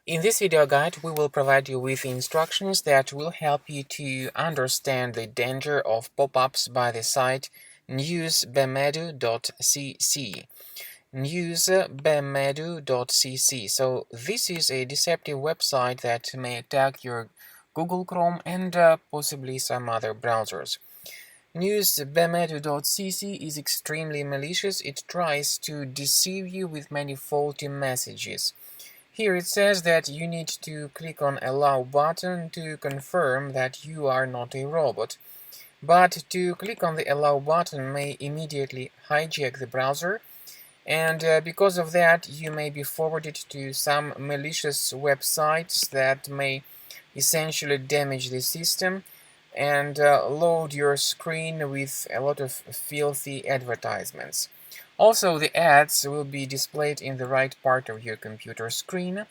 In this video guide, we will provide you with instructions that will help you to understand the danger of pop-ups by the site News-bemedu.cc. News-bemedu.cc. So this is a deceptive website that may attack your Google Chrome and possibly some other browsers. News-bemedu.cc is extremely malicious. It tries to deceive you with many faulty messages. Here it says that you need to click on Allow button to confirm that you are not a robot. But to click on the Allow button may immediately hijack the browser, and because of that you may be forwarded to some malicious websites that may essentially damage the system and load your screen with a lot of filthy advertisements. Also, the ads will be displayed in the right part of your computer screen,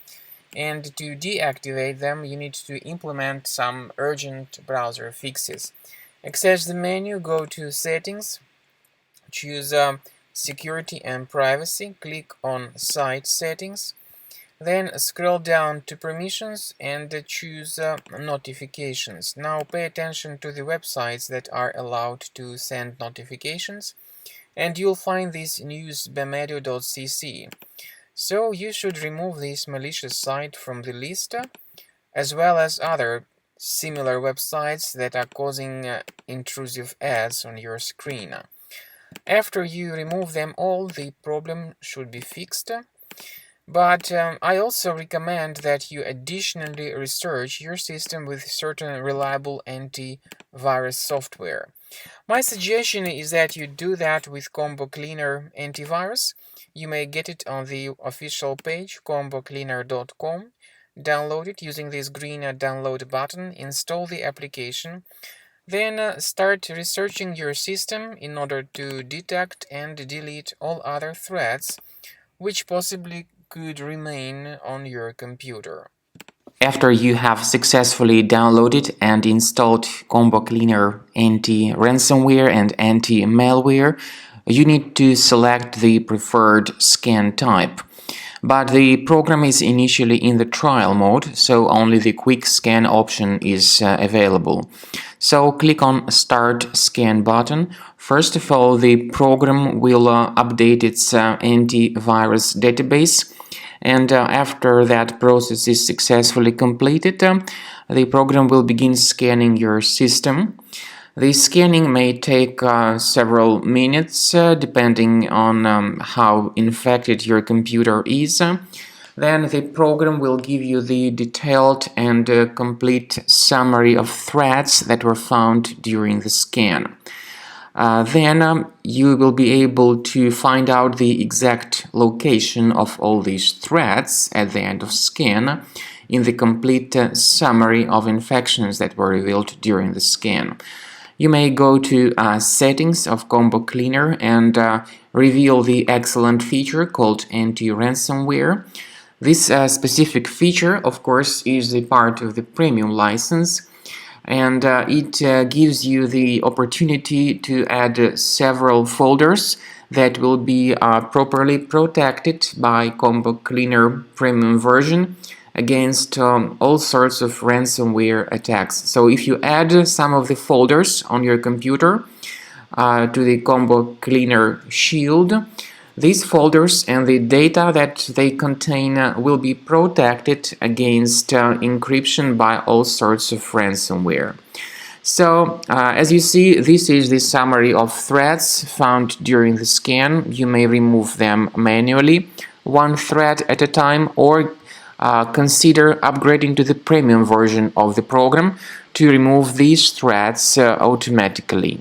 and to deactivate them you need to implement some urgent browser fixes. Access the menu, go to Settings, choose Security and Privacy, click on Site Settings, then scroll down to Permissions and choose Notifications. Now pay attention to the websites that are allowed to send notifications, and you'll find this News-bemedu.cc. So you should remove this malicious site from the list, as well as other similar websites that are causing intrusive ads on your screen. After you remove them all, the problem should be fixed. But I also recommend that you additionally research your system with certain reliable antivirus software. My suggestion is that you do that with Combo Cleaner Antivirus. You may get it on the official page combocleaner.com. Download it using this green download button, install the application, then start researching your system in order to detect and delete all other threats which possibly could remain on your computer. After you have successfully downloaded and installed Combo Cleaner anti-ransomware and anti-malware, you need to select the preferred scan type. But the program is initially in the trial mode, so only the quick scan option is available. So click on Start Scan button. First of all, the program will update its antivirus database. And after that process is successfully completed, the program will begin scanning your system. The scanning may take several minutes depending on how infected your computer is. Then the program will give you the detailed and complete summary of threats that were found during the scan. Then you will be able to find out the exact location of all these threats at the end of scan in the complete summary of infections that were revealed during the scan. You may go to Settings of Combo Cleaner and reveal the excellent feature called Anti-Ransomware. This specific feature, of course, is a part of the premium license, and it gives you the opportunity to add several folders that will be properly protected by Combo Cleaner Premium version against all sorts of ransomware attacks. So if you add some of the folders on your computer to the Combo Cleaner Shield, these folders and the data that they contain will be protected against encryption by all sorts of ransomware. So, as you see, this is the summary of threats found during the scan. You may remove them manually, one threat at a time, or consider upgrading to the premium version of the program to remove these threats automatically.